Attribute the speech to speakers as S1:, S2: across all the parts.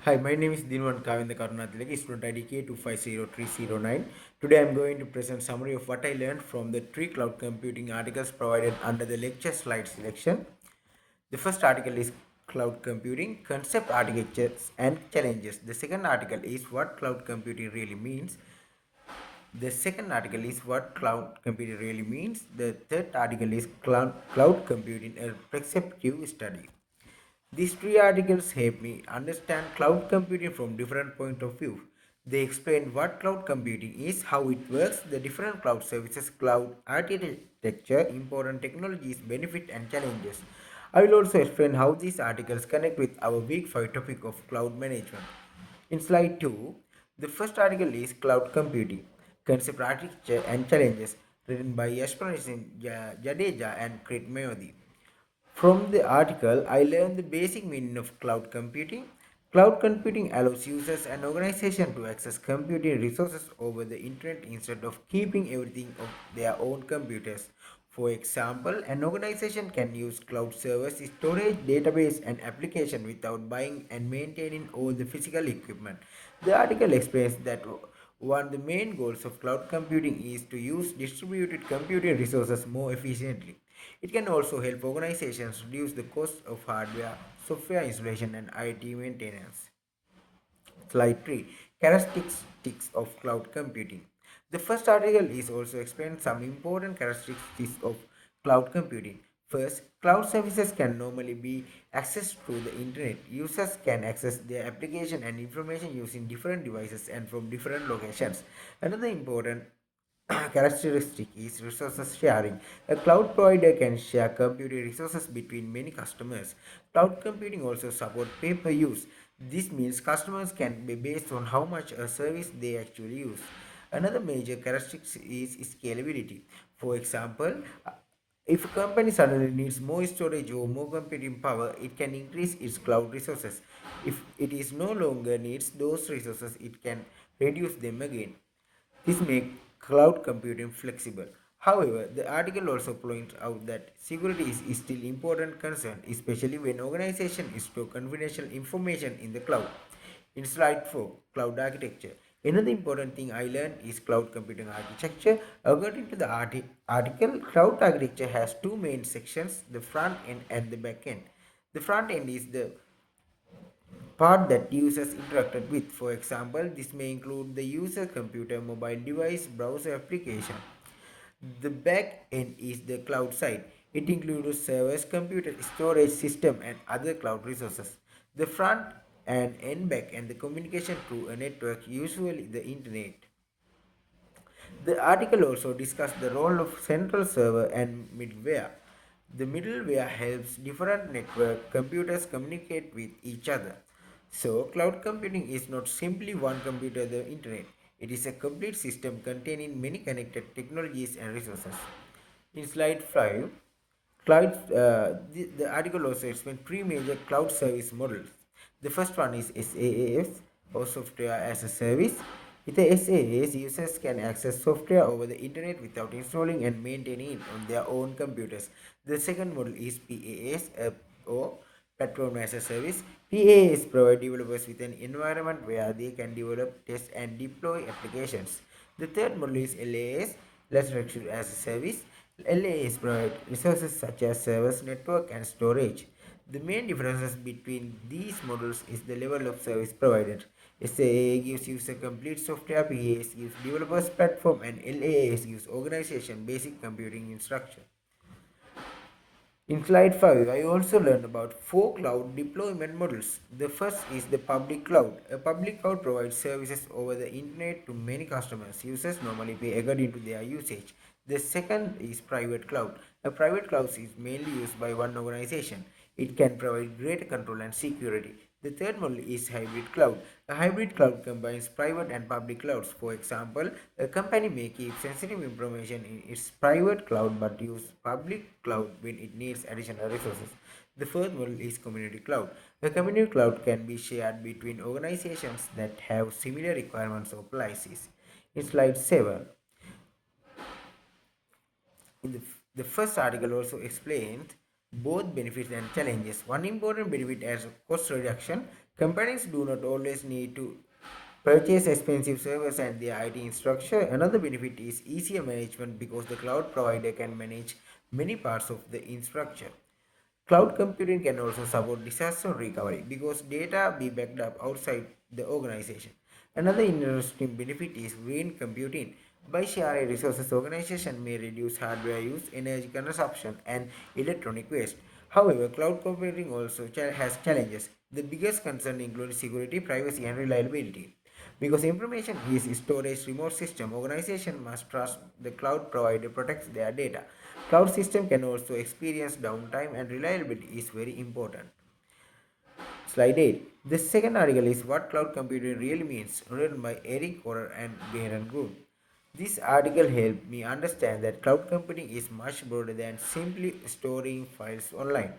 S1: Hi, my name is Dinwan Kavinda Karunathilake, student ID K250309. Today I am going to present summary of what I learned from the three cloud computing articles provided under the lecture slide selection. The first article is Cloud Computing, Concept, Architectures and Challenges. The second article is what cloud computing really means. The second article is what cloud computing really means. The third article is cloud computing, a perceptive study. These three articles help me understand cloud computing from different point of view. They explain what cloud computing is, how it works, the different cloud services, cloud architecture, important technologies, benefit and challenges. I will also explain how these articles connect with our week 5 topic of cloud management. In slide 2, the first article is Cloud Computing, Concept Architecture and Challenges, written by Yashpal Singh Jadeja and Krit Mayodi. From the article, I learned the basic meaning of cloud computing. Cloud computing allows users and organizations to access computing resources over the internet instead of keeping everything on their own computers. For example, an organization can use cloud servers, storage, database, and application without buying and maintaining all the physical equipment. The article explains that one of the main goals of cloud computing is to use distributed computing resources more efficiently. It can also help organizations reduce the cost of hardware, software installation, and IT maintenance. Slide 3, Characteristics of Cloud Computing. The first article is also explains some important characteristics of cloud computing. First, cloud services can normally be accessed through the internet. Users can access their application and information using different devices and from different locations. Another important characteristic is resources sharing. A cloud provider can share computing resources between many customers. Cloud computing also supports pay-per-use. This means customers can be based on how much a service they actually use. Another major characteristic is scalability. For example, if a company suddenly needs more storage or more computing power, it can increase its cloud resources. If it is no longer needs those resources, it can reduce them again. This makes cloud computing flexible. However, the article also points out that security is still important concern, especially when organization store confidential information in the cloud. In slide 4, cloud architecture. Another important thing I learned is cloud computing architecture. According to the article, cloud architecture has two main sections, the front end and the back end. The front end is the part that users interacted with. For example, this may include the user computer, mobile device, browser application. The back end is the cloud side. It includes servers, computer, storage system, and other cloud resources. The front and end back and the communication through a network, usually the internet. The article also discussed the role of central server and middleware. The middleware helps different network computers communicate with each other. So, cloud computing is not simply one computer, the internet. It is a complete system containing many connected technologies and resources. In slide 5, the article also explains three major cloud service models. The first one is SaaS, or software as a service. With the SaaS, users can access software over the internet without installing and maintaining it on their own computers. The second model is PaaS, or platform as a service. PaaS provide developers with an environment where they can develop, test, and deploy applications. The third model is LaaS, less structured as a service. LaaS provide resources such as servers, network, and storage. The main differences between these models is the level of service provided. SaaS gives user complete software, PaaS gives developers platform, and LaaS gives organization basic computing infrastructure. In slide 5, I also learned about four cloud deployment models. The first is the public cloud. A public cloud provides services over the internet to many customers. Users normally pay according to their usage. The second is private cloud. A private cloud is mainly used by one organization. It can provide greater control and security. The third model is hybrid cloud. A hybrid cloud combines private and public clouds. For example, a company may keep sensitive information in its private cloud but use public cloud when it needs additional resources. The fourth model is community cloud. A community cloud can be shared between organizations that have similar requirements or policies. In slide 7, in the first article also explains both benefits and challenges. One important benefit is cost reduction. Companies do not always need to purchase expensive servers and their IT infrastructure. Another benefit is easier management because the cloud provider can manage many parts of the infrastructure. Cloud computing can also support disaster recovery because data be backed up outside the organization. Another interesting benefit is green computing. By sharing resources, organization may reduce hardware use, energy consumption, and electronic waste. However, cloud computing also has challenges. The biggest concern includes security, privacy, and reliability. Because information is storage remote system, organization must trust the cloud provider protects their data. Cloud system can also experience downtime and reliability is very important. Slide 8. The second article is what cloud computing really means, written by Eric Korer and Garen Good. This article helped me understand that cloud computing is much broader than simply storing files online.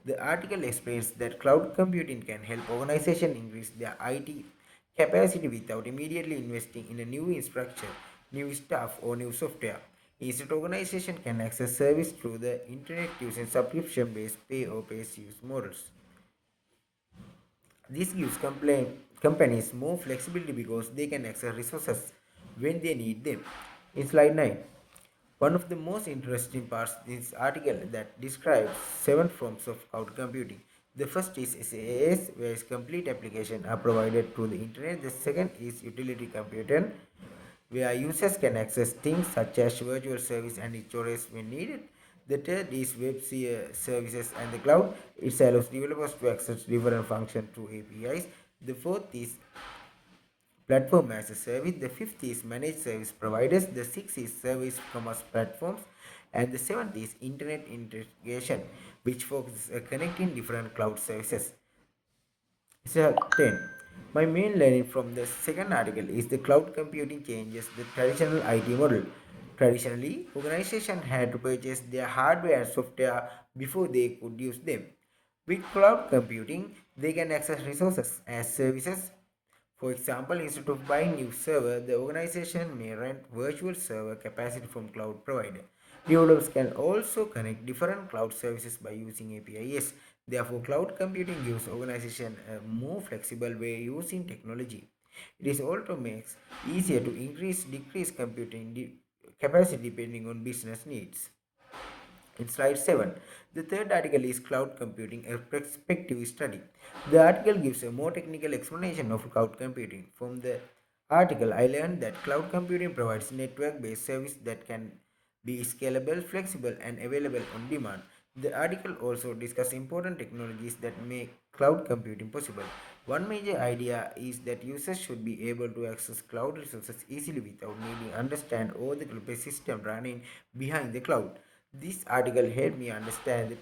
S1: The article explains that cloud computing can help organizations increase their IT capacity without immediately investing in a new infrastructure, new staff, or new software. Instead, organization can access service through the internet using subscription-based pay or pay-as-use models. This gives companies more flexibility because they can access resources when they need them. In slide 9, one of the most interesting parts in this article that describes seven forms of cloud computing. The first is SaaS, where complete applications are provided through the internet. The second is utility computing, where users can access things such as virtual service and storage when needed. The third is services and the cloud. It allows developers to access different functions through APIs. The fourth is platform as a service. The fifth is managed service providers. The sixth is service commerce platforms. And the seventh is internet integration, which focuses on connecting different cloud services. So 10. My main learning from the second article is the cloud computing changes the traditional IT model. Traditionally, organizations had to purchase their hardware and software before they could use them. With cloud computing, they can access resources as services. For example, instead of buying new server, the organization may rent virtual server capacity from cloud provider. Developers can also connect different cloud services by using APIs. Therefore, cloud computing gives organization a more flexible way using technology. It is also makes easier to decrease computing capacity depending on business needs. In slide 7, the third article is Cloud Computing, a perspective study. The article gives a more technical explanation of cloud computing. From the article, I learned that cloud computing provides network based service that can be scalable, flexible, and available on demand. The article also discusses important technologies that make cloud computing possible. One major idea is that users should be able to access cloud resources easily without needing to understand all the system running behind the cloud. This article helped me understand the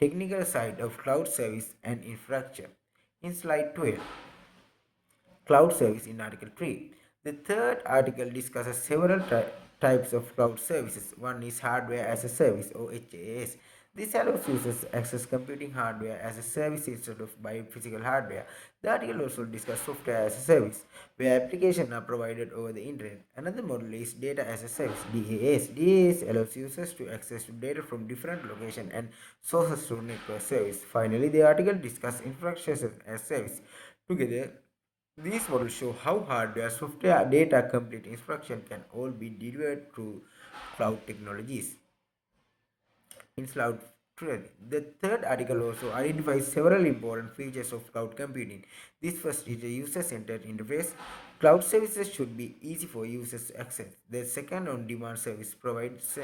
S1: technical side of cloud service and infrastructure. In slide 12, cloud service in article 3. The third article discusses several types of cloud services. One is hardware as a service or HAS. This allows users to access computing hardware as a service instead of buying physical hardware. The article also discusses software as a service, where applications are provided over the internet. Another model is data as a service (DAS). DAS allows users to access data from different locations and sources through network service. Finally, the article discusses infrastructure as service. Together, these models show how hardware, software, data, complete instruction can all be delivered through cloud technologies. In cloud trade, the third article also identifies several important features of cloud computing. This first is a user-centered interface. Cloud services should be easy for users to access. The second on-demand service provides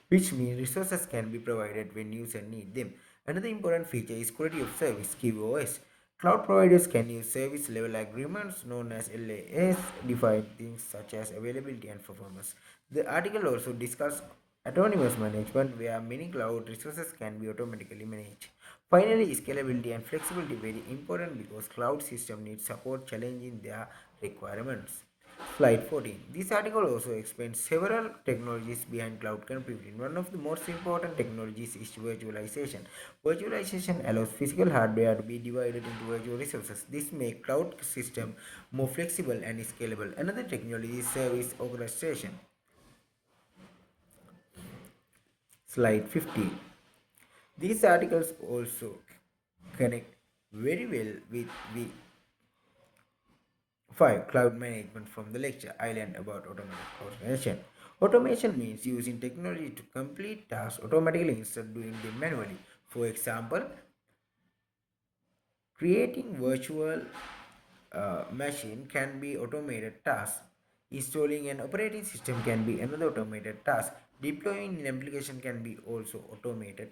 S1: which means resources can be provided when users need them. Another important feature is quality of service (QoS). Cloud providers can use service level agreements known as LAS, define things such as availability and performance. The article also discusses autonomous management where many cloud resources can be automatically managed. Finally, scalability and flexibility very important because cloud system needs support challenging their requirements. Slide 14. This article also explains several technologies behind cloud computing. One of the most important technologies is virtualization. Virtualization allows physical hardware to be divided into virtual resources. This makes cloud system more flexible and scalable. Another technology is service orchestration. Slide 15. These articles also connect very well with the 5. Cloud management. From the lecture, I learned about automatic automation. Automation means using technology to complete tasks automatically instead of doing them manually. For example, creating virtual machine can be automated task. Installing an operating system can be another automated task. Deploying an application can be also automated.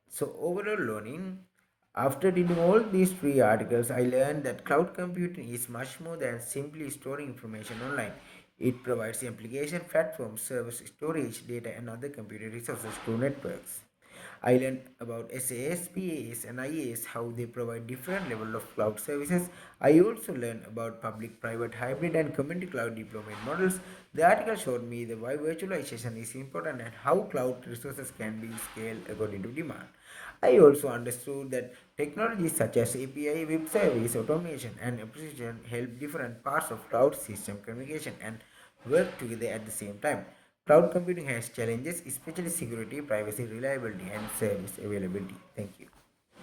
S1: So overall learning, after reading all these three articles, I learned that cloud computing is much more than simply storing information online. It provides application platforms, service, storage, data, and other computer resources to networks. I learned about SAS, PAS, and IAS, how they provide different level of cloud services. I also learned about public, private, hybrid, and community cloud deployment models. The article showed me the why virtualization is important and how cloud resources can be scaled according to demand. I also understood that technologies such as API, web service, automation, and application help different parts of cloud system communication and work together at the same time. Cloud computing has challenges, especially security, privacy, reliability, and service availability. Thank you.